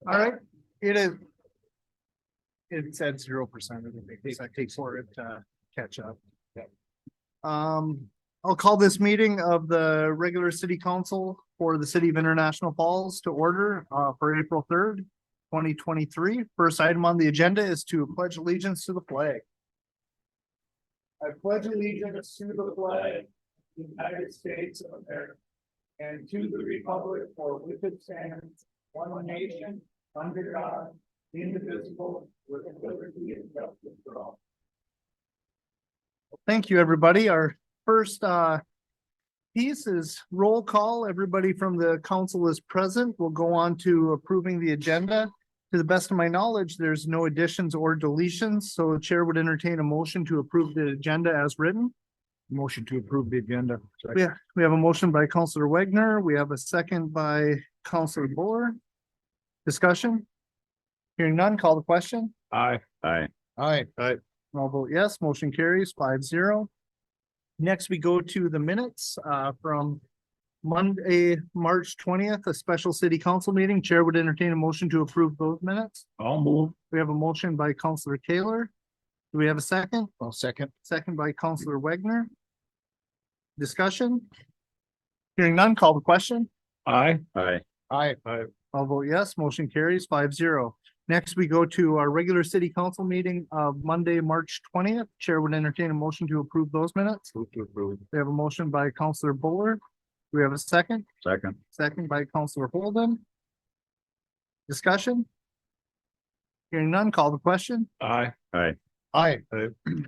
All right, it is. It's at 0%. It takes for it to catch up. I'll call this meeting of the regular city council for the city of International Falls to order for April 3rd, 2023. First item on the agenda is to pledge allegiance to the flag. I pledge allegiance to the flag of the United States of America and to the republic for which it stands, one nation, under God, indivisible, with liberty and justice for all. Thank you, everybody. Our first piece is roll call. Everybody from the council is present. We'll go on to approving the agenda. To the best of my knowledge, there's no additions or deletions, so the chair would entertain a motion to approve the agenda as written. Motion to approve the agenda. We have a motion by Councilor Wagner. We have a second by Councilor Buller. Discussion? Hearing none, call the question. Aye. Aye. Aye. I'll vote yes, motion carries 5-0. Next, we go to the minutes from Monday, March 20th, a special city council meeting. Chair would entertain a motion to approve those minutes. I'll move. We have a motion by Councilor Taylor. Do we have a second? I'll second. Second by Councilor Wagner. Discussion? Hearing none, call the question. Aye. Aye. Aye. I'll vote yes, motion carries 5-0. Next, we go to our regular city council meeting of Monday, March 20th. Chair would entertain a motion to approve those minutes. Move to approve. We have a motion by Councilor Buller. Do we have a second? Second. Second by Councilor Holden. Discussion? Hearing none, call the question. Aye. Aye. Aye.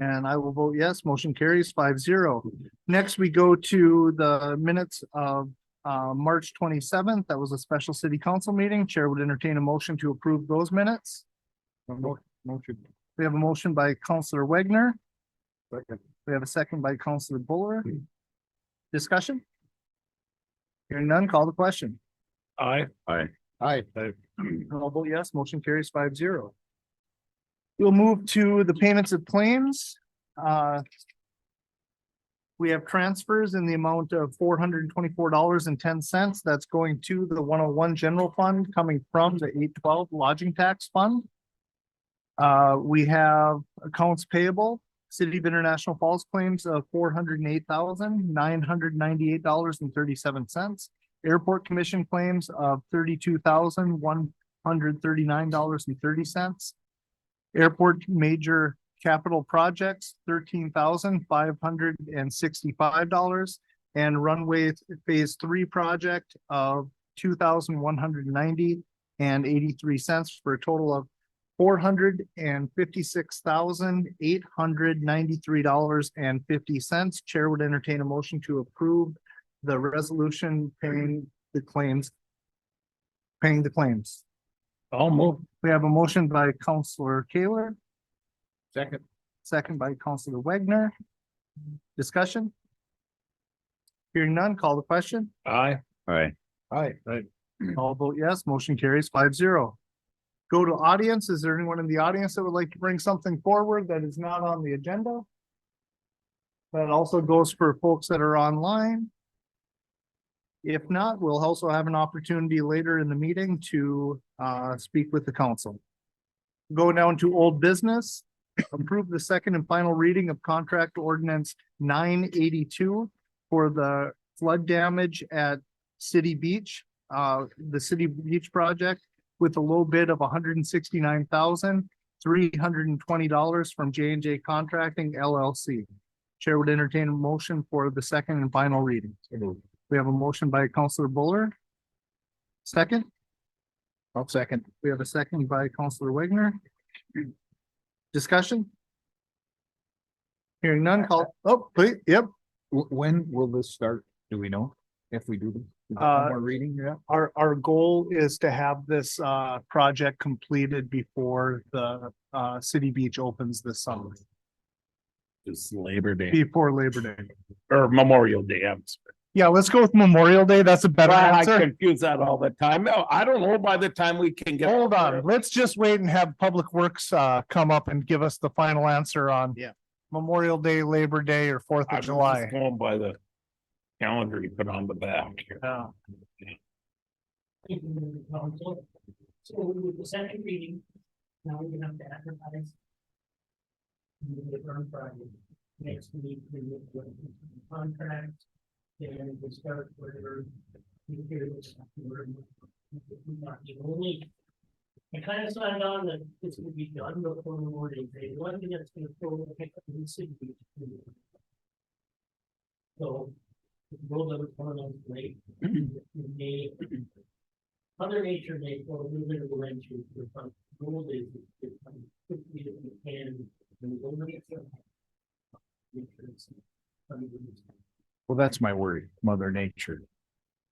And I will vote yes, motion carries 5-0. Next, we go to the minutes of March 27th. That was a special city council meeting. Chair would entertain a motion to approve those minutes. Motion. We have a motion by Councilor Wagner. Second. We have a second by Councilor Buller. Discussion? Hearing none, call the question. Aye. Aye. Aye. I'll vote yes, motion carries 5-0. We'll move to the payments of claims. We have transfers in the amount of $424.10. That's going to the 101 general fund, coming from the 812 lodging tax fund. We have accounts payable, City of International Falls claims of $408,998.37. Airport commission claims of $32,139.30. Airport major capital projects, $13,565, and runway phase 3 project of $2,190.83 for a total of $456,893.50. Chair would entertain a motion to approve the resolution paying the claims. I'll move. We have a motion by Councilor Taylor. Second. Second by Councilor Wagner. Discussion? Hearing none, call the question. Aye. Aye. Aye. I'll vote yes, motion carries 5-0. Go to audience. Is there anyone in the audience that would like to bring something forward that is not on the agenda? That also goes for folks that are online. If not, we'll also have an opportunity later in the meeting to speak with the council. Go down to old business. Approve the second and final reading of contract ordinance 982 for the flood damage at City Beach, the City Beach project, with a low bid of $169,320 from J&J Contracting LLC. Chair would entertain a motion for the second and final reading. We have a motion by Councilor Buller. Second? I'll second. We have a second by Councilor Wagner. Discussion? Hearing none, call, oh, please, yep. When will this start? Do we know if we do this? Is there one more reading? Yeah. Our goal is to have this project completed before the City Beach opens this summer, It's Labor Day before Labor Day. or Memorial Day. Yeah, let's go with Memorial Day. That's a better I answer. confuse that all the time. No, I don't know by the time we can get. Hold on, let's just wait and have Public Works come up and give us the final answer on Memorial Day, Labor Day, or 4th of July. Going by the calendar you put on the back here. So with the second reading, now we have to advertise. And we get on Friday. Next week, we will go into the contract. And we start whatever. We hear what's happening. Only. I kind of signed on that this would be done before the morning. Day. One thing that's gonna throw the pick up in the city. So. The road that was going on late. May. Mother Nature may throw a little bit of a wrench into the front. Rule is quickly that we can. And we don't make it. Well, that's my worry, Mother Nature.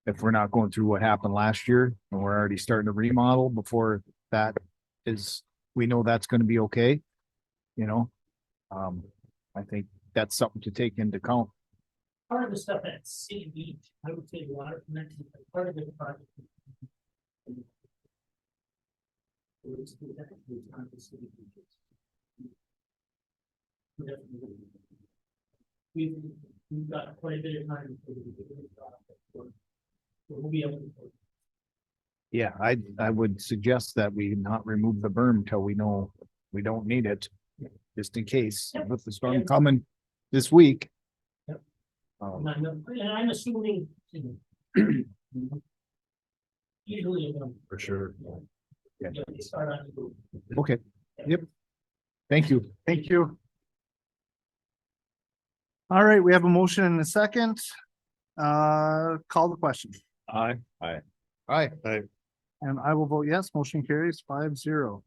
If we're not going through what happened last year and we're already starting to remodel before that is, we know that's gonna be okay. You know, I think that's something to take into account. Part of the stuff at City Beach, I would say water connection, but part of the project. We've got quite a bit of time. We'll be able to. Yeah, I would suggest that we not remove the berm till we know we don't need it, just in case Yep. with the storm coming this week. Yep. Um, And I'm assuming. Usually. For sure. Yeah. They start on. Okay, yep. Thank you. Thank you. All right, we have a motion and a second. Call the question. Aye. Aye. And I will vote yes, motion carries 5-0.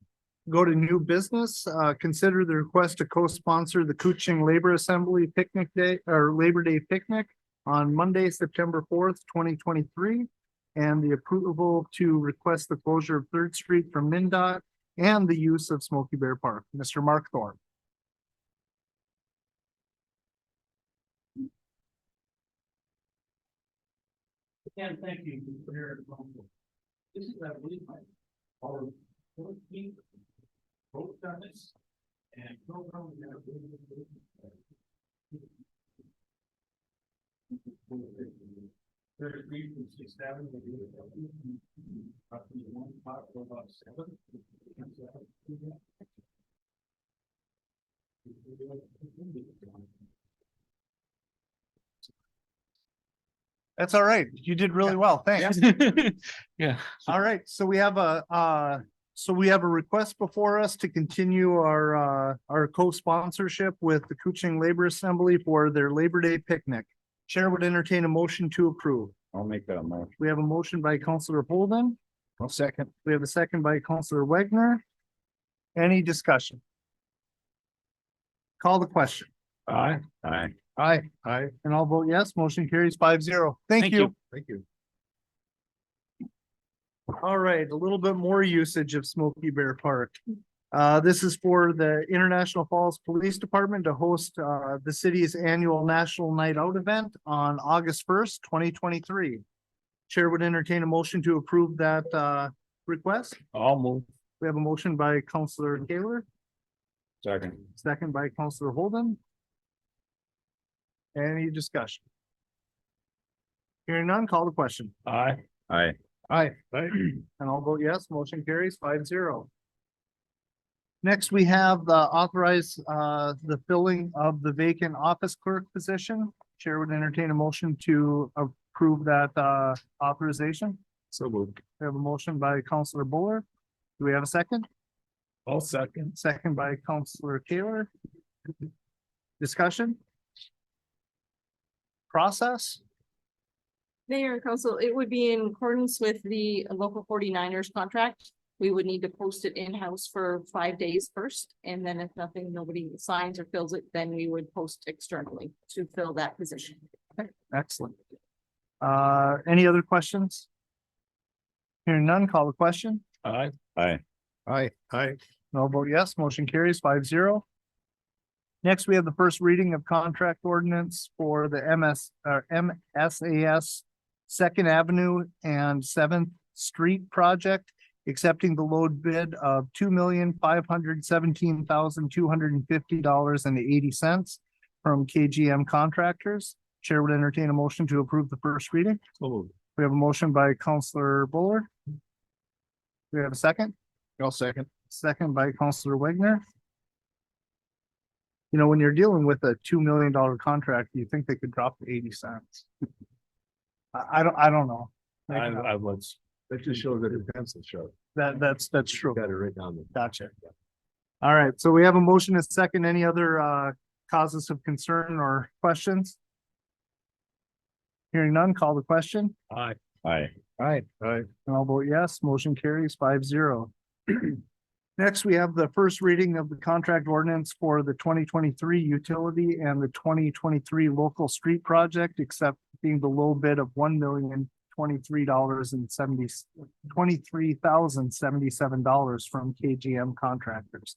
Go to new business, consider the request to co-sponsor the Kuching Labor Assembly Picnic Day or Labor Day Picnic on Monday, September 4th, 2023. And the approval to request the closure of Third Street from MnDOT and the use of Smoky Bear Park. Mr. Mark Thorne. Again, thank you for your. This is, I believe, our 14th vote on this. And program. Thirty-three from 6-7. One part for about 7. That's all right. You did really well. Thanks. Yeah. All right, so we have a request before us to continue our co-sponsorship with the Kuching Labor Assembly for their Labor Day picnic. Chair would entertain a motion to approve. I'll make that a motion. We have a motion by Counselor Holden. I'll second. We have a second by Counselor Wagner. Any discussion? Call the question. Aye. Aye. And I'll vote yes, motion carries 5-0. Thank you. Thank you. All right, a little bit more usage of Smoky Bear Park. This is for the International Falls Police Department to host the city's annual National Night Out event on August 1st, 2023. Chair would entertain a motion to approve that request. I'll move. We have a motion by Counselor Taylor, Second. second by Counselor Holden. Any discussion? Hearing none, call the question. Aye. Aye. And I'll vote yes, motion carries 5-0. Next, we have the authorize the filling of the vacant office clerk position. Chair would entertain a motion to approve that authorization. So moved. We have a motion by Counselor Buller. Do we have a second? I'll second. Second by Counselor Taylor. Discussion? Process? Mayor and council, it would be in accordance with the local 49ers contract. We would need to post it in-house for 5 days first, and then if nobody signs or fills it, then we would post externally to fill that position. Excellent. Any other questions? Hearing none, call the question. Aye. Aye. No vote yes, motion carries 5-0. Next, we have the first reading of contract ordinance for the MSAS Second Avenue and Seventh Street project, accepting the low bid of $2,517,250.80 from KGM Contractors. Chair would entertain a motion to approve the first reading. So moved. We have a motion by Counselor Buller. Do we have a second? I'll second. Second by Counselor Wagner. You know, when you're dealing with a $2 million contract, you think they could drop to 80 cents. I don't know. I was, that just shows that your pencil sharp. That's true. Got it right down there. Gotcha. All right, so we have a motion and a second. Any other causes of concern or questions? Hearing none, call the question. Aye. Aye. Aye. And I'll vote yes, motion carries 5-0. Next, we have the first reading of the contract ordinance for the 2023 utility and the 2023 local street project, accepting the low bid of $1,023,077 from KGM Contractors.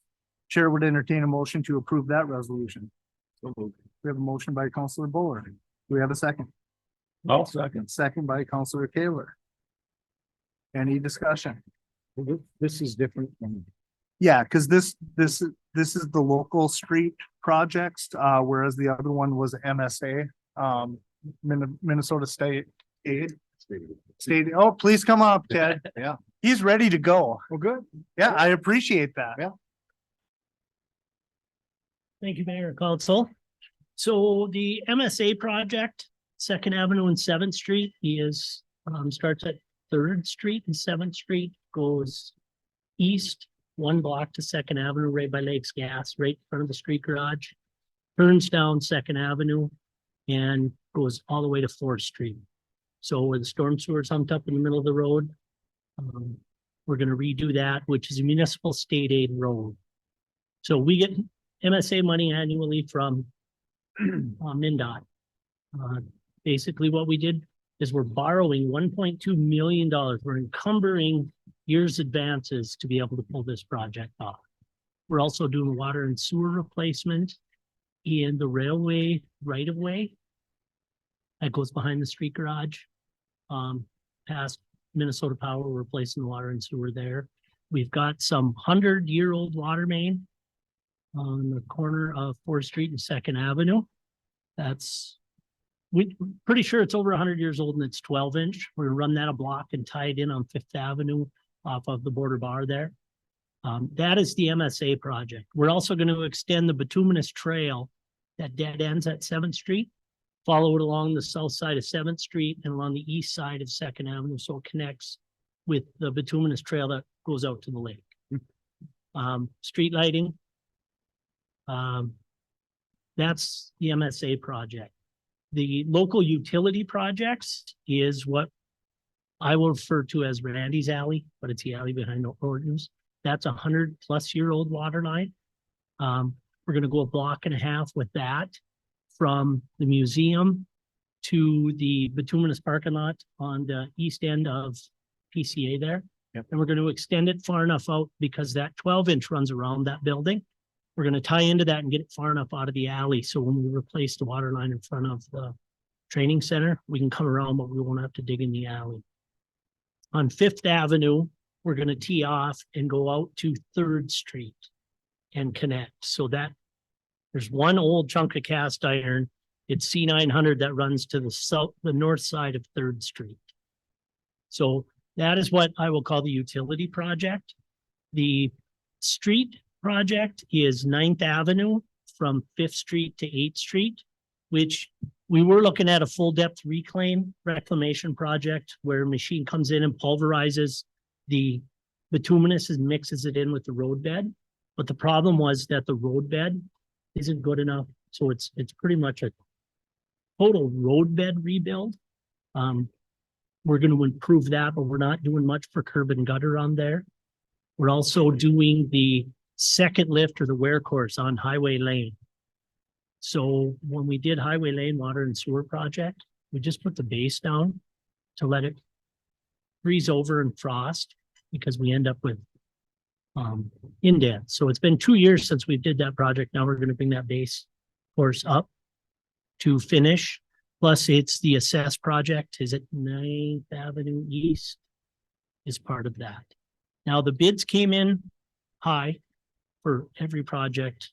Chair would entertain a motion to approve that resolution. So moved. We have a motion by Counselor Buller. Do we have a second? I'll second. Second by Counselor Taylor. Any discussion? This is different from, Yeah, because this is the local street projects, whereas the other one was MSA, Minnesota State Aid. State, oh, please come up, Ted. Yeah. He's ready to go. well, good. Yeah, I appreciate that. Yeah. Thank you, Mayor and Council. So the MSA project, Second Avenue and Seventh Street is, starts at Third Street and Seventh Street, goes east, 1 block to Second Avenue, right by Lakes Gas, right in front of the street garage. Turns down Second Avenue and goes all the way to Fourth Street. So where the storm sewer's humped up in the middle of the road, we're gonna redo that, which is a municipal state aid road. So we get MSA money annually from MnDOT. Basically what we did is we're borrowing $1.2 million. We're encumbering years advances to be able to pull this project off. We're also doing water and sewer replacement in the railway right of way that goes behind the street garage. Past Minnesota Power, we're replacing the water and sewer there. We've got some 100-year-old water main on the corner of 4th Street and 2nd Avenue. We're pretty sure it's over 100 years old and it's 12-inch. We're gonna run that a block and tie it in on 5th Avenue off of the border bar there. That is the MSA project. We're also going to extend the bituminous trail that dead ends at 7th Street, follow it along the south side of 7th Street and along the east side of 2nd Avenue, so it connects with the bituminous trail that goes out to the lake. Street lighting. That's the MSA project. The local utility projects is what I will refer to as Randy's Alley, but it's the alley behind the ordinance. That's 100-plus-year-old water line. We're gonna go a block and a half with that from the museum to the bituminous parking lot on the east end of PCA there. Yep. And we're gonna extend it far enough out because that 12-inch runs around that building. We're gonna tie into that and get it far enough out of the alley, so when we replace the water line in front of the training center, we can come around, but we won't have to dig in the alley. On 5th Avenue, we're gonna tee off and go out to 3rd Street and connect, so that there's one old chunk of cast iron. It's C900 that runs to the north side of 3rd Street. So that is what I will call the utility project. The street project is 9th Avenue from 5th Street to 8th Street, which we were looking at a full depth reclamation project where a machine comes in and pulverizes the bituminous and mixes it in with the roadbed. But the problem was that the roadbed isn't good enough. So it's pretty much a total roadbed rebuild. We're going to improve that, but we're not doing much for curb and gutter on there. We're also doing the second lift or the wear course on Highway Lane. So when we did Highway Lane water and sewer project, we just put the base down to let it freeze over and frost because we end up with indent. So it's been 2 years since we did that project. Now we're going to bring that base course up to finish. Plus it's the assess project. Is it 9th Avenue East is part of that. Now the bids came in high for every project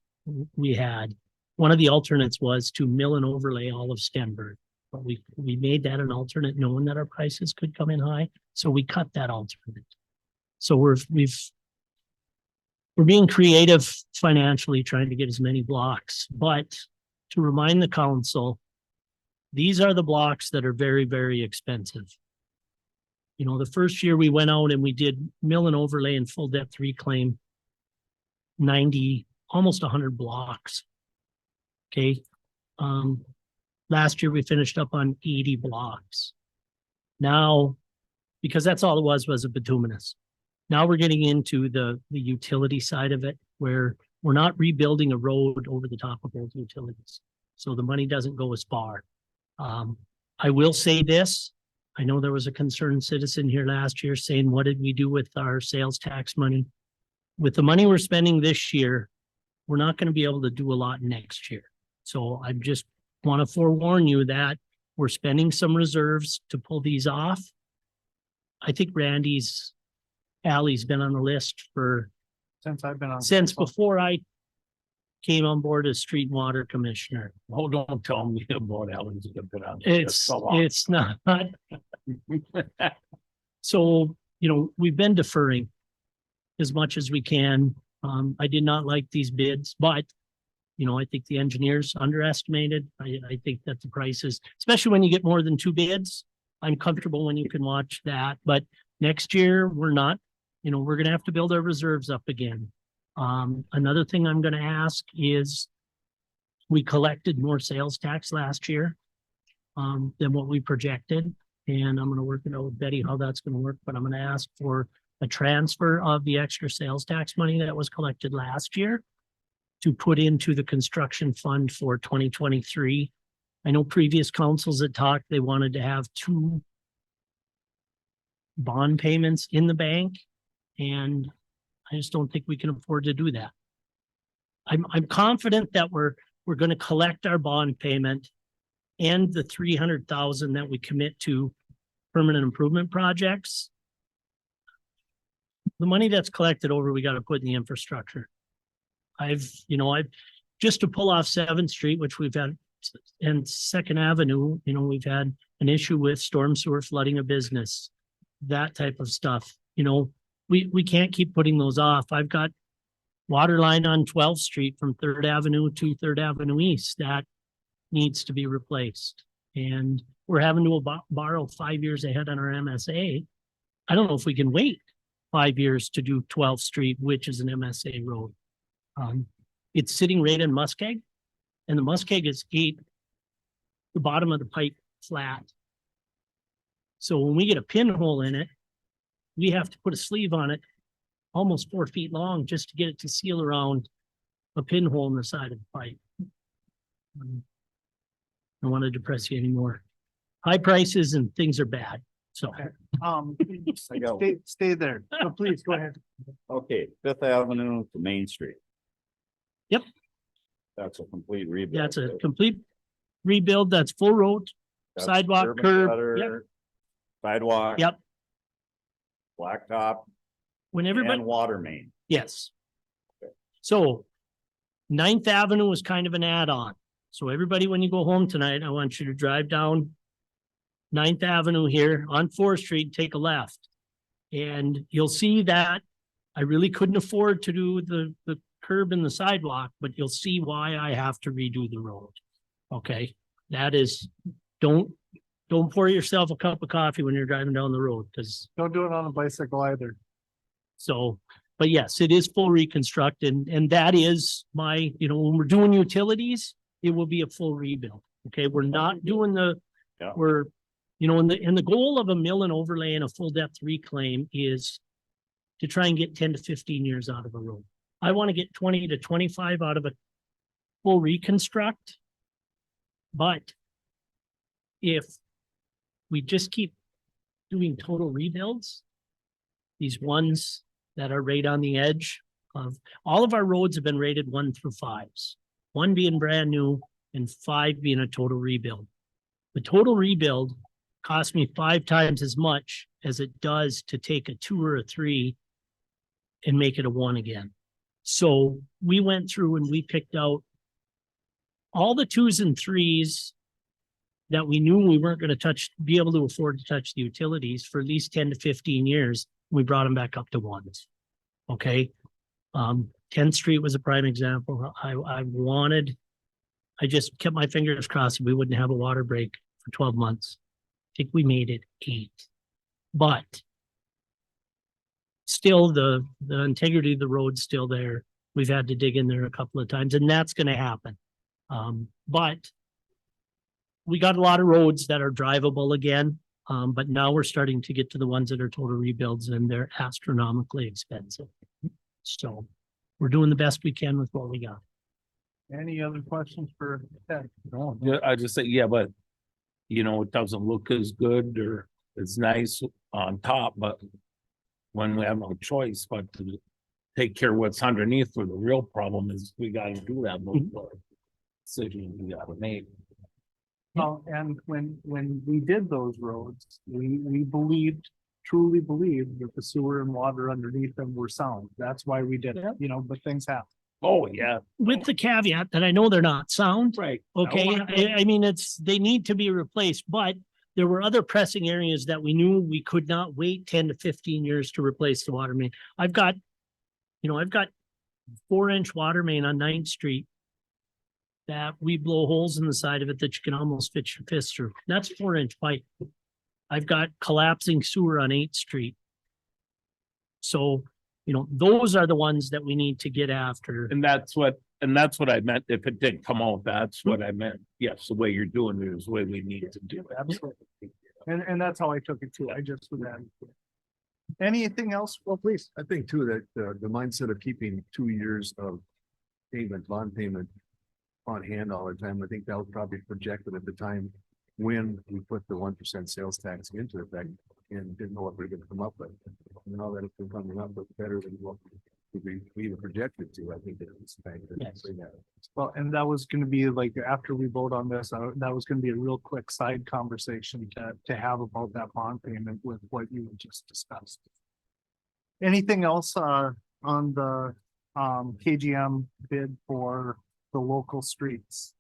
we had. One of the alternates was to mill and overlay all of Stenberg, but we made that an alternate knowing that our prices could come in high. So we cut that alternate. So we're being creative financially, trying to get as many blocks, but to remind the council, these are the blocks that are very, very expensive. You know, the first year we went out and we did mill and overlay and full depth reclaim, 90, almost 100 blocks. Okay. Last year we finished up on 80 blocks. Now, because that's all it was a bituminous. Now we're getting into the utility side of it, where we're not rebuilding a road over the top of those utilities. So the money doesn't go as far. I will say this, I know there was a concerned citizen here last year saying, what did we do with our sales tax money? With the money we're spending this year, we're not going to be able to do a lot next year. So I just want to forewarn you that we're spending some reserves to pull these off. I think Randy's alley's been on the list for Since I've been on. since before I came on board as street and water commissioner. Oh, don't tell me about Allen's. It's not. So, you know, we've been deferring as much as we can. I did not like these bids, but you know, I think the engineers underestimated. I think that the prices, especially when you get more than 2 bids, I'm comfortable when you can watch that. But next year, we're not, you know, we're going to have to build our reserves up again. Another thing I'm going to ask is we collected more sales tax last year than what we projected. And I'm going to work it out with Betty how that's going to work, but I'm going to ask for a transfer of the extra sales tax money that was collected last year to put into the construction fund for 2023. I know previous councils had talked, they wanted to have 2 bond payments in the bank, and I just don't think we can afford to do that. I'm confident that we're going to collect our bond payment and the 300,000 that we commit to permanent improvement projects. The money that's collected over, we got to put in the infrastructure. I've just to pull off 7th Street, which we've had, and 2nd Avenue, you know, we've had an issue with storm sewer flooding a business, that type of stuff. You know, we can't keep putting those off. I've got water line on 12th Street from 3rd Avenue to 3rd Avenue East that needs to be replaced. And we're having to borrow 5 years ahead on our MSA. I don't know if we can wait 5 years to do 12th Street, which is an MSA road. It's sitting right in Muskeg, and the Muskeg is the bottom of the pipe flat. So when we get a pinhole in it, we have to put a sleeve on it almost 4 feet long just to get it to seal around a pinhole in the side of the pipe. I don't want to depress you anymore. High prices and things are bad. So Stay there. So please go ahead. Okay, 5th Avenue to Main Street. Yep. That's a complete rebuild. that's a complete rebuild. That's full road, That's sidewalk, curb and curb. Yep. gutter, sidewalk. Yep. Blacktop When everybody, and water main. yes. So 9th Avenue was kind of an add-on. So everybody, when you go home tonight, I want you to drive down 9th Avenue here on 4th Street, take a left. And you'll see that I really couldn't afford to do the curb and the sidewalk, but you'll see why I have to redo the road. Okay, that is, don't pour yourself a cup of coffee when you're driving down the road, because Don't do it on a bicycle either. so, but yes, it is full reconstruct, and that is my, you know, when we're doing utilities, it will be a full rebuild. Okay, we're not doing Yeah. we're, you know, and the goal of a mill and overlay and a full depth reclaim is to try and get 10 to 15 years out of a road. I want to get 20 to 25 out of a full reconstruct. But if we just keep doing total rebuilds, these ones that are right on the edge of, all of our roads have been rated 1 through 5s, 1 being brand new and 5 being a total rebuild. The total rebuild cost me 5 times as much as it does to take a 2 or a 3 and make it a 1 again. So we went through and we picked out all the 2s and 3s that we knew we weren't going to be able to afford to touch the utilities for at least 10 to 15 years. we brought them back up to ones. Okay. 10th Street was a prime example. I just kept my fingers crossed we wouldn't have a water break for 12 months. I think we made it 8, but still the integrity of the road's still there. We've had to dig in there a couple of times, and that's going to happen. But we got a lot of roads that are drivable again. But now we're starting to get to the ones that are total rebuilds, and they're astronomically expensive. So we're doing the best we can with what we got. Any other questions for Ted? No. Yeah, I just say, yeah, but you know, it doesn't look as good or it's nice on top, but when we have no choice but to take care of what's underneath, where the real problem is, we gotta do that decision we gotta make. Well, and when we did those roads, we truly believed that the sewer and water underneath them were sound. That's why we did it, you know, but things happen. Oh, yeah, With the caveat that I know they're not sound. right. Okay, I mean, they need to be replaced, but there were other pressing areas that we knew we could not wait 10 to 15 years to replace the water main. I've got 4-inch water main on 9th Street that we blow holes in the side of it that you can almost fit your fist through. That's 4-inch pipe. I've got collapsing sewer on 8th Street. So, those are the ones that we need to get after. And that's what I meant. If it did come out, that's what I meant. Yes, the way you're doing it is the way we need to do it. Absolutely. And that's how I took it too. I just would add. Anything else? Well, please. I think too, that the mindset of keeping 2 years of payment, bond payment on hand all the time, I think that was probably projected at the time when we put the 1% sales tax into effect and didn't know what we were gonna come up with. Now that it's been coming up with better than what we even projected to, I think that it's time to Yes. say that. Well, and that was gonna be like, after we vote on this, that was gonna be a real quick side conversation to have about that bond payment with what you just discussed. Anything else, on the, KGM bid for the local streets?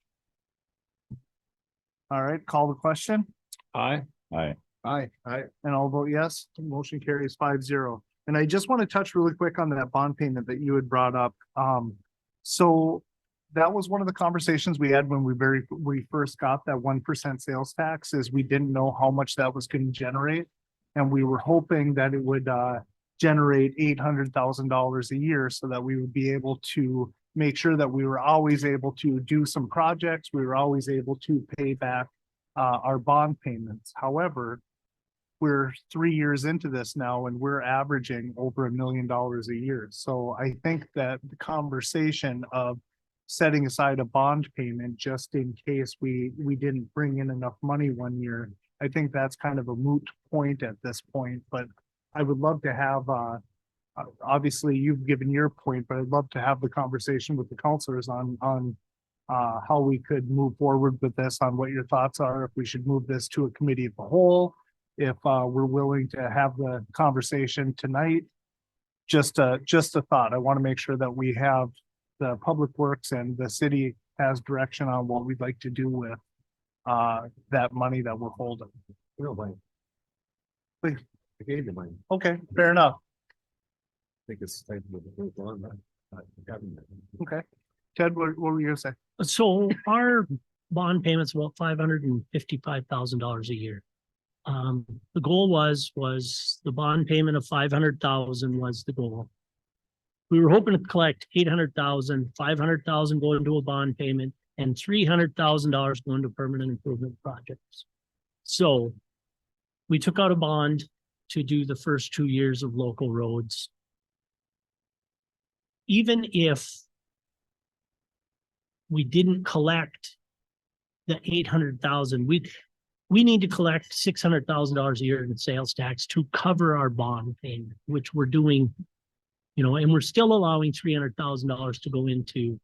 All right, call the question, Aye. Aye. Aye. and I'll vote yes. Motion carries 5-0. And I just want to touch really quick on that bond payment that you had brought up. So that was one of the conversations we had when we first got that 1% sales tax, is we didn't know how much that was going to generate. And we were hoping that it would generate $800,000 a year so that we would be able to make sure that we were always able to do some projects. We were always able to pay back our bond payments. However, we're 3 years into this now and we're averaging over $1 million a year. So I think that the conversation of setting aside a bond payment just in case we didn't bring in enough money one year, I think that's kind of a moot point at this point, but I would love to have, obviously you've given your point, but I'd love to have the conversation with the counselors on how we could move forward with this, on what your thoughts are, if we should move this to a committee of the whole, if we're willing to have the conversation tonight. Just a thought. I want to make sure that we have the Public Works and the city has direction on what we'd like to do with that money that we're holding. We don't mind. Please. I gave you mine. Okay, fair enough. I think it's time to move on. Having that. Okay. Ted, what were you gonna say? So our bond payment's about $555,000 a year. The goal was the bond payment of 500,000 was the goal. We were hoping to collect 800,000, 500,000 going to a bond payment and $300,000 going to permanent improvement projects. So we took out a bond to do the first 2 years of local roads. Even if we didn't collect the 800,000, we need to collect $600,000 a year in sales tax to cover our bond payment, which we're doing, and we're still allowing $300,000 to go into,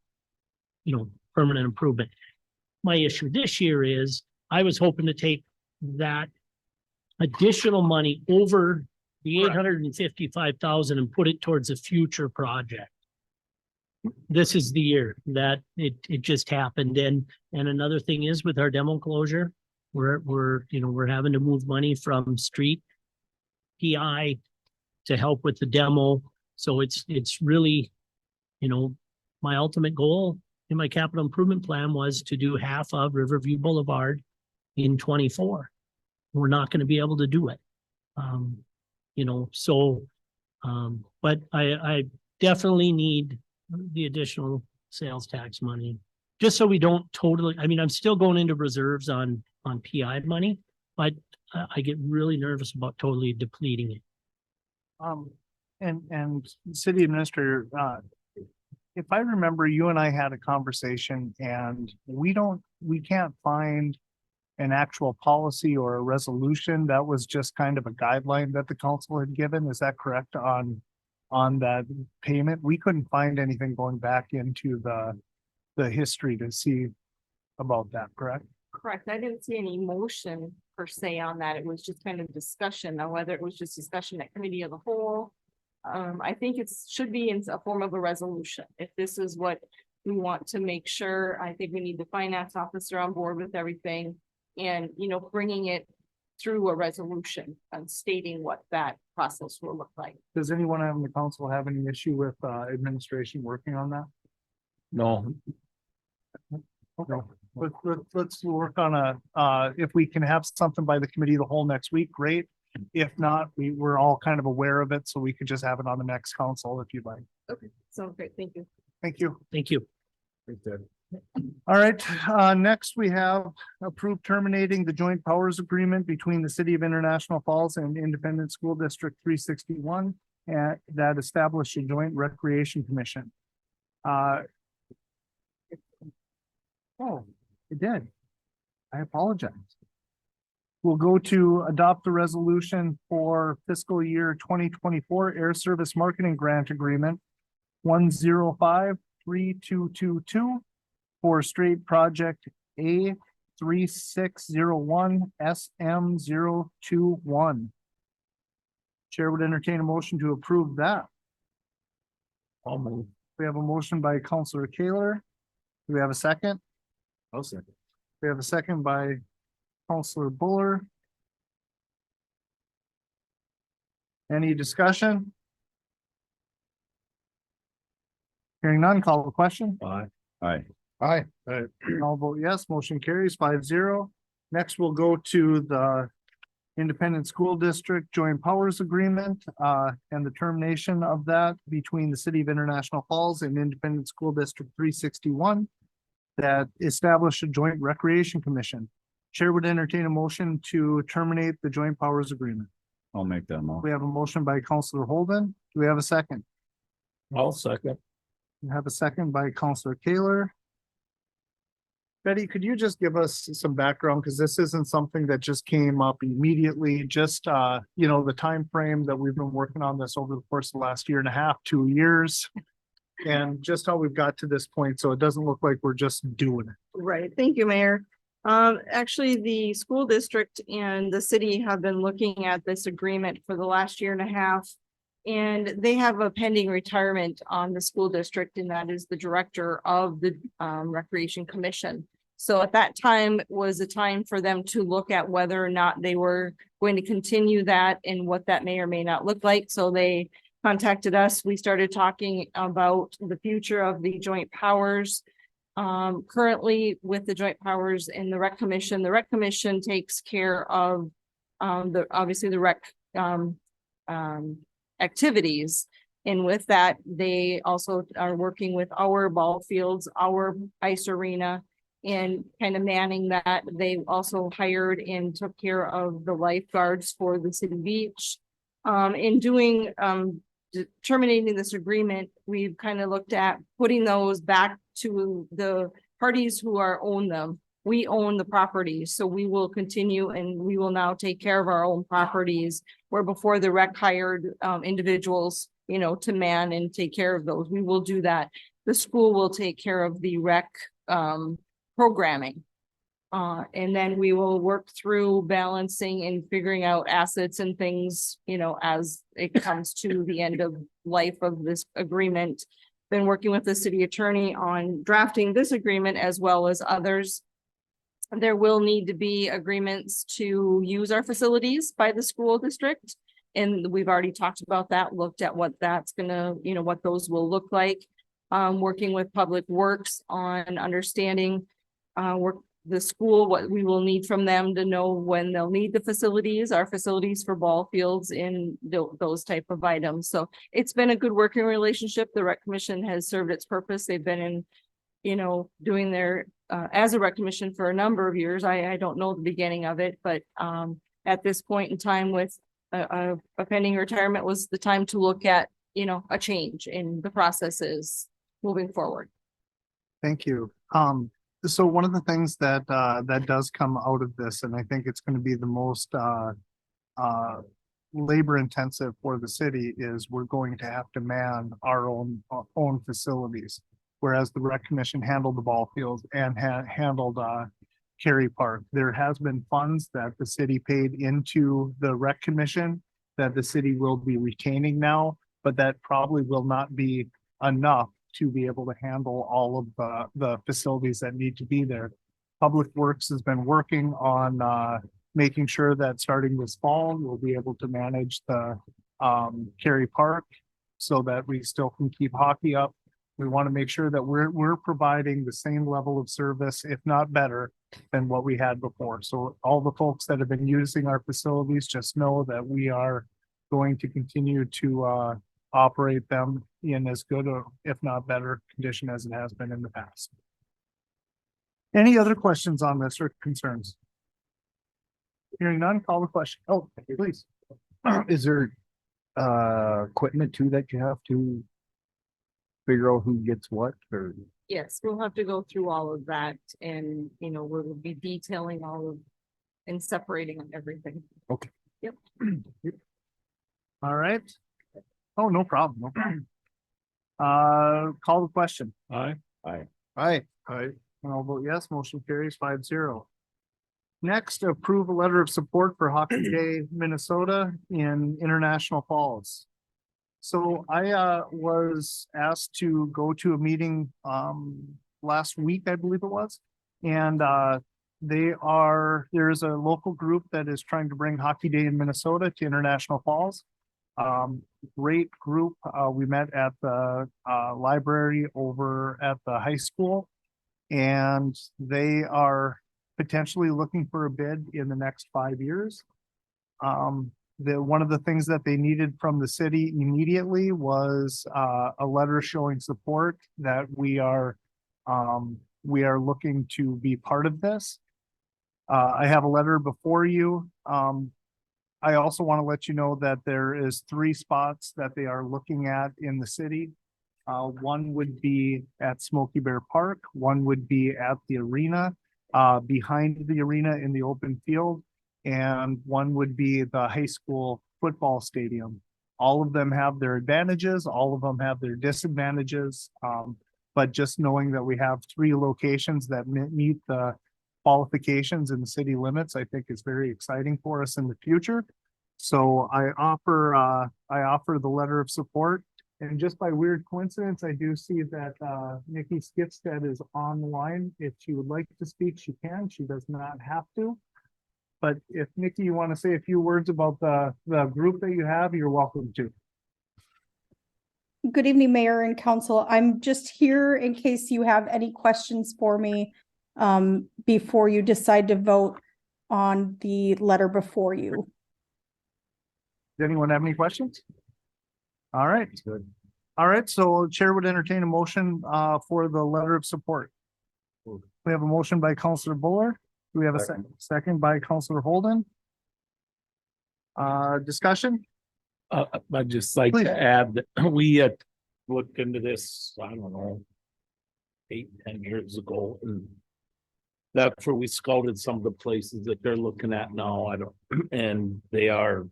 permanent improvement. My issue this year is I was hoping to take that additional money over the 855,000 and put it towards a future project. This is the year that it just happened. And another thing is with our demo closure, we're having to move money from street PI to help with the demo. So it's really, you know, my ultimate goal in my capital improvement plan was to do half of Riverview Boulevard in 24. We're not going to be able to do it. You know, so, but I definitely need the additional sales tax money. Just so we don't totally, I mean, I'm still going into reserves on PI money, but I get really nervous about totally depleting it. And city administrator, if I remember, you and I had a conversation and we can't find an actual policy or a resolution. That was just kind of a guideline that the council had given. Is that correct on that payment? We couldn't find anything going back into the history to see about that, correct? Correct. I didn't see any motion per se on that. It was just kind of discussion on whether it was just discussion at committee of the whole. I think it should be in a form of a resolution. If this is what we want to make sure, I think we need the finance officer on board with everything. And, you know, bringing it through a resolution and stating what that process will look like. Does anyone on the council have any issue with administration working on that? No, Okay, let's work on if we can have something by the committee of the whole next week, great. If not, we're all kind of aware of it, so we could just have it on the next council if you'd like. Okay, so great. Thank you. Thank you. Thank you. All right, next we have approved terminating the joint powers agreement between the City of International Falls and Independent School District 361 and that established a joint recreation commission. Oh, it did. I apologize. We'll go to adopt the resolution for fiscal year 2024 Air Service Marketing Grant Agreement 1053222 for Straight Project A 3601 SM021. Chair would entertain a motion to approve that. I'll move. We have a motion by Counselor Kaler. Do we have a second? I'll second. We have a second by Counselor Buller. Any discussion? Hearing none, call the question. Aye. Aye. Aye. I'll vote yes, motion carries 5-0. Next, we'll go to the Independent School District Joint Powers Agreement and the termination of that between the City of International Falls and Independent School District 361 that established a joint recreation commission. Chair would entertain a motion to terminate the joint powers agreement. I'll make that motion. We have a motion by Counselor Holden. Do we have a second? I'll second. We have a second by Counselor Kaler. Betty, could you just give us some background? Because this isn't something that just came up immediately, just you know, the time frame that we've been working on this over the course of the last year and a half, 2 years. And just how we've got to this point, so it doesn't look like we're just doing it. Right. Thank you, Mayor. Actually, the school district and the city have been looking at this agreement for the last year and a half. And they have a pending retirement on the school district, and that is the director of the Recreation Commission. So at that time was a time for them to look at whether or not they were going to continue that and what that may or may not look like. So they contacted us. We started talking about the future of the joint powers. Currently with the joint powers in the rec commission takes care of obviously the rec activities. And with that, they also are working with our ball fields, our ice arena, and kind of manning that. They also hired and took care of the lifeguards for the city beach. In doing terminating this agreement, we've kind of looked at putting those back to the parties who own them. We own the properties, so we will continue and we will now take care of our own properties, where before the rec hired individuals, you know, to man and take care of those. We will do that. The school will take care of the rec programming. And then we will work through balancing and figuring out assets and things, you know, as it comes to the end of life of this agreement. Been working with the city attorney on drafting this agreement as well as others. There will need to be agreements to use our facilities by the school district. And we've already talked about that, looked at what that's gonna, what those will look like. Working with Public Works on understanding, the school, what we will need from them to know when they'll need the facilities, our facilities for ball fields in those type of items. So it's been a good working relationship. The rec commission has served its purpose. They've been in, doing their, as a rec commission for a number of years. I don't know the beginning of it, but, at this point in time with a pending retirement was the time to look at, a change in the processes moving forward. Thank you. So one of the things that, that does come out of this, and I think it's gonna be the most, labor intensive for the city, is we're going to have to man our own facilities. Whereas the rec commission handled the ball fields and handled, Cary Park. There has been funds that the city paid into the rec commission that the city will be retaining now, but that probably will not be enough to be able to handle all of the facilities that need to be there. Public Works has been working on making sure that starting this fall, we'll be able to manage the Cary Park so that we still can keep hockey up. We want to make sure that we're providing the same level of service, if not better, than what we had before. So all the folks that have been using our facilities just know that we are going to continue to operate them in as good or if not better condition as it has been in the past. Any other questions on this or concerns? Hearing none, call the question. Oh, please. Is there equipment too that you have to figure out who gets what, or? Yes, we'll have to go through all of that and, we'll be detailing all of and separating everything. Okay. Yep. All right. Oh, no problem, no problem. Call the question. Aye. Aye. And I'll vote yes, motion carries 5-0. Next, approve a letter of support for Hockey Day Minnesota in International Falls. So I was asked to go to a meeting last week, I believe it was. And there's a local group that is trying to bring Hockey Day in Minnesota to International Falls. Great group. We met at the library over at the high school. And they are potentially looking for a bid in the next 5 years. One of the things that they needed from the city immediately was a letter showing support that we are looking to be part of this. I have a letter before you. I also want to let you know that there is 3 spots that they are looking at in the city. One would be at Smoky Bear Park, one would be at the arena, behind the arena in the open field, and one would be the high school football stadium. All of them have their advantages, all of them have their disadvantages. But just knowing that we have 3 locations that meet the qualifications in the city limits, I think is very exciting for us in the future. So I offer the letter of support. And just by weird coincidence, I do see that Nikki Skipstead is on the line. If she would like to speak, she can. She does not have to. But if Nikki, you want to say a few words about the group that you have, you're welcome to. Good evening, Mayor and Council. I'm just here in case you have any questions for me before you decide to vote on the letter before you. Does anyone have any questions? All right. Good. All right, so Chair would entertain a motion for the letter of support. We have a motion by Councillor Buller. Do we have a second by Councillor Holden? Discussion? I'd just like Please. to add that we had looked into this, I don't know, 8-10 years ago, and that's where we scouted some of the places that they're looking at now. And they are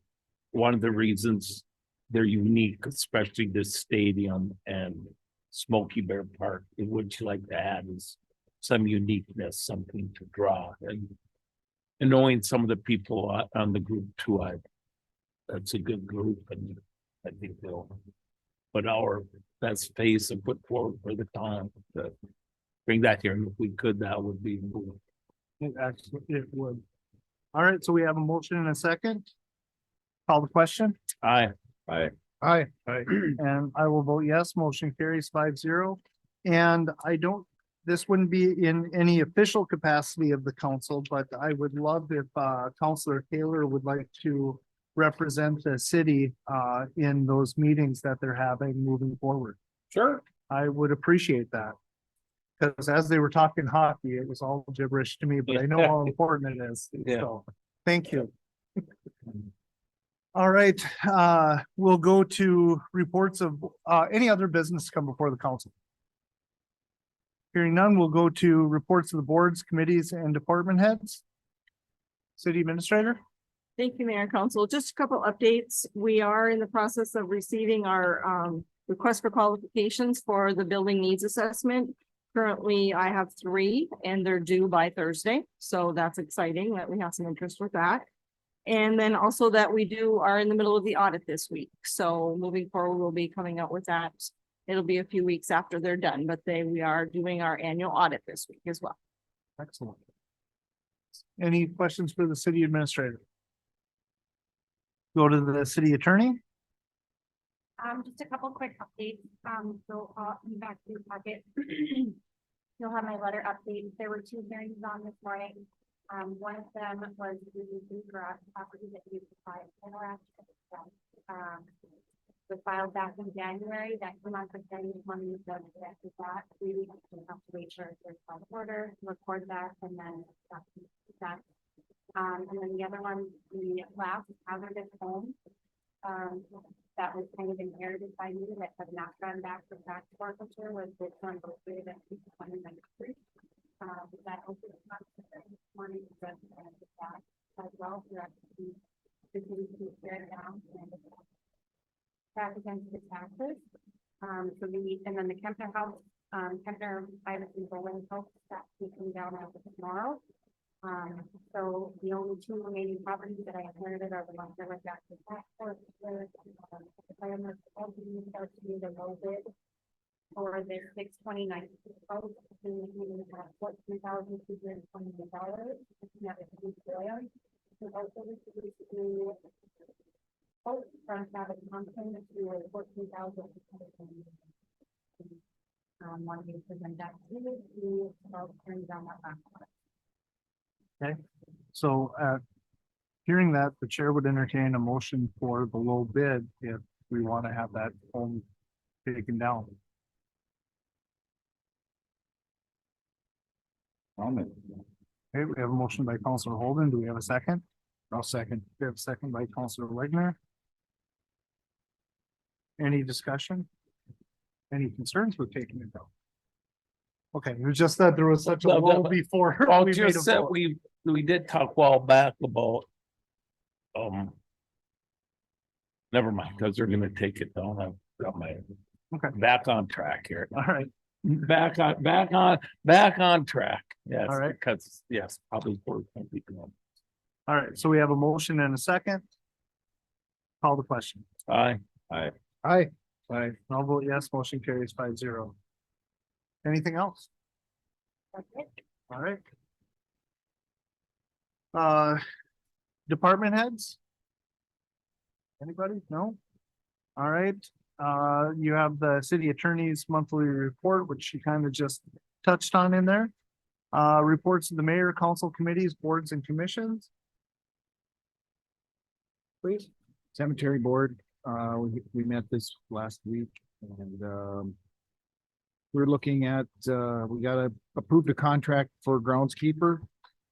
one of the reasons they're unique, especially this stadium and Smoky Bear Park. What you like to add is some uniqueness, something to draw, and knowing some of the people on the group too, that's a good group, and I think they'll put our best face and put forward for the town to bring that here. And if we could, that would be cool. It would. All right, so we have a motion and a second. Call the question? Aye. Aye. Aye. And I will vote yes, motion carries 5-0. And I don't, this wouldn't be in any official capacity of the council, but I would love if Counselor Taylor would like to represent the city in those meetings that they're having moving forward. Sure. I would appreciate that. Because as they were talking hockey, it was all gibberish to me, but I know how important it is. Yeah. So, thank you. All right, we'll go to reports of any other business come before the council. Hearing none, we'll go to reports of the boards, committees, and department heads. City Administrator? Thank you, Mayor and Council. Just a couple updates. We are in the process of receiving our request for qualifications for the building needs assessment. Currently, I have 3 and they're due by Thursday. So that's exciting that we have some interest with that. And then also that we are in the middle of the audit this week. So moving forward, we'll be coming out with that. It'll be a few weeks after they're done, but we are doing our annual audit this week as well. Excellent. Any questions for the city administrator? Go to the city attorney. Just a couple quick updates. So back to your packet. You'll have my letter update. There were 2 hearings on this morning. One of them was the garage property that we applied for. Was filed back in January. That came on for 10 months. That we have to wait for their final order, record that, and then that. And then the other one, the last hazardous home. That was kind of inherited by me that have not gone back for tax forfeiture was this one located at 2093. That also morning that as well. So to tear it down and back against the taxes. So and then the Kempner House, Kempner Iris and Bowling House that's taken down as of tomorrow. So the only 2 remaining properties that I inherited are the ones that went back to tax forfeiture. The plan was to be the low bid for the 629 house. We have $14,220. So also from Sabbath Thompson to 14,000. One to present that to about turn down that back. Okay, so hearing that, the chair would entertain a motion for the low bid if we want to have that home taken down. Okay, we have a motion by Councilor Holden. Do we have a second? I'll second. We have a second by Councilor Wagner. Any discussion? Any concerns with taking it down? Okay, it was just that there was such a Well, lull before. Well, we made a just that vote. we did talk a while back about. Never mind, because they're gonna take it down. I've got my. Okay. Back on track here. All right, Back on track. Yes. All right. Because, yes, probably for. all right, so we have a motion and a second. Call the question. Aye. Aye. I'll vote yes, motion carries 5-0. Anything else? That's it. All right. Department heads? Anybody? No? All right, you have the city attorney's monthly report, which she kind of just touched on in there. Reports of the mayor, council committees, boards and commissions. Please. Cemetery Board, we met this last week and, we're looking at, we gotta approve the contract for groundskeeper.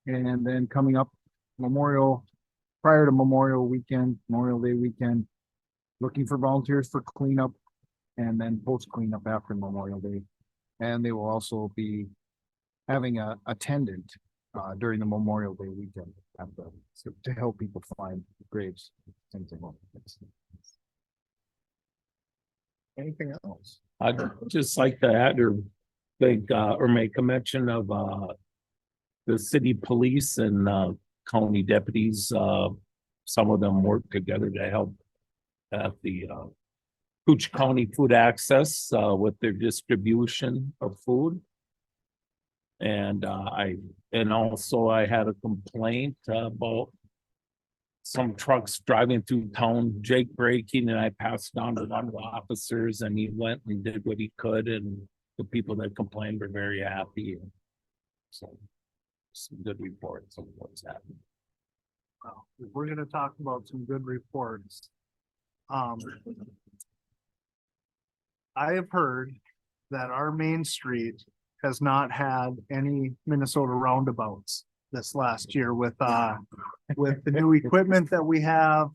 And then coming up prior to Memorial Day weekend, looking for volunteers for cleanup and then post cleanup after Memorial Day. And they will also be having a attendant, during the Memorial Day weekend to help people find graves. Things like that. Anything else? I'd just like to add or think, or make a mention of, the city police and, county deputies, some of them work together to help at the, Cooch County Food Access, with their distribution of food. And, also I had a complaint about some trucks driving through town, Jake braking, and I passed it on to one of the officers and he went and did what he could and the people that complained were very happy. So some good reports of what's happening. Well, if we're gonna talk about some good reports. I have heard that our main street has not had any Minnesota roundabouts this last year with the new equipment that we have.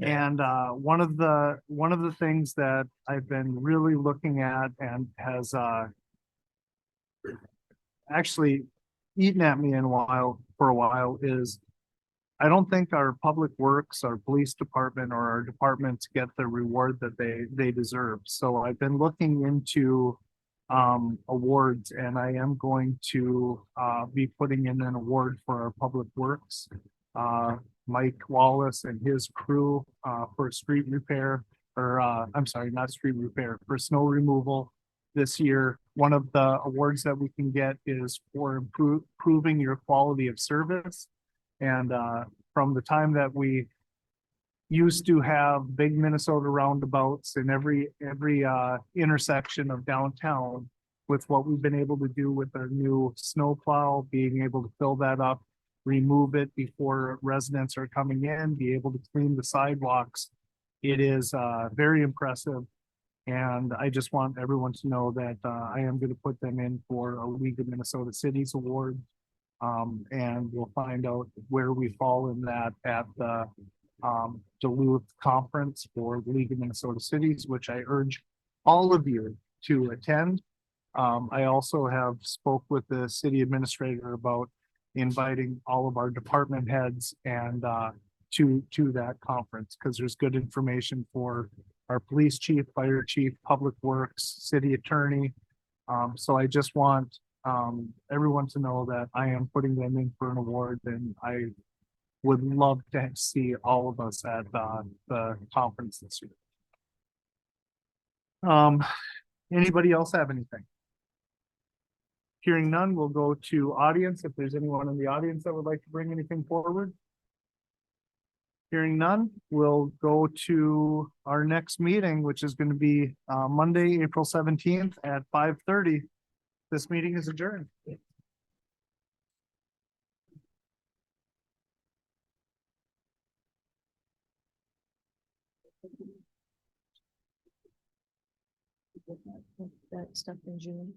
And one of the things that I've been really looking at and has actually eaten at me for a while is I don't think our public works, our police department or our departments get the reward that they deserve. So I've been looking into awards and I am going to be putting in an award for our public works. Mike Wallace and his crew for street repair or I'm sorry, not street repair, for snow removal this year. One of the awards that we can get is for improving your quality of service. And from the time that we used to have big Minnesota roundabouts in every intersection of downtown, with what we've been able to do with our new snowplow, being able to fill that up, remove it before residents are coming in, be able to clean the sidewalks. It is very impressive. And I just want everyone to know that I am going to put them in for a League of Minnesota Cities award. And we'll find out where we fall in that at the Duluth Conference for the League of Minnesota Cities, which I urge all of you to attend. I also have spoke with the city administrator about inviting all of our department heads and to that conference, because there's good information for our police chief, fire chief, public works, city attorney. So I just want everyone to know that I am putting them in for an award, and I would love to see all of us at the conference this year. Anybody else have anything? Hearing none, we'll go to audience. If there's anyone in the audience that would like to bring anything forward. Hearing none, we'll go to our next meeting, which is going to be Monday, April 17th at 5:30. This meeting is adjourned. That stuff in June.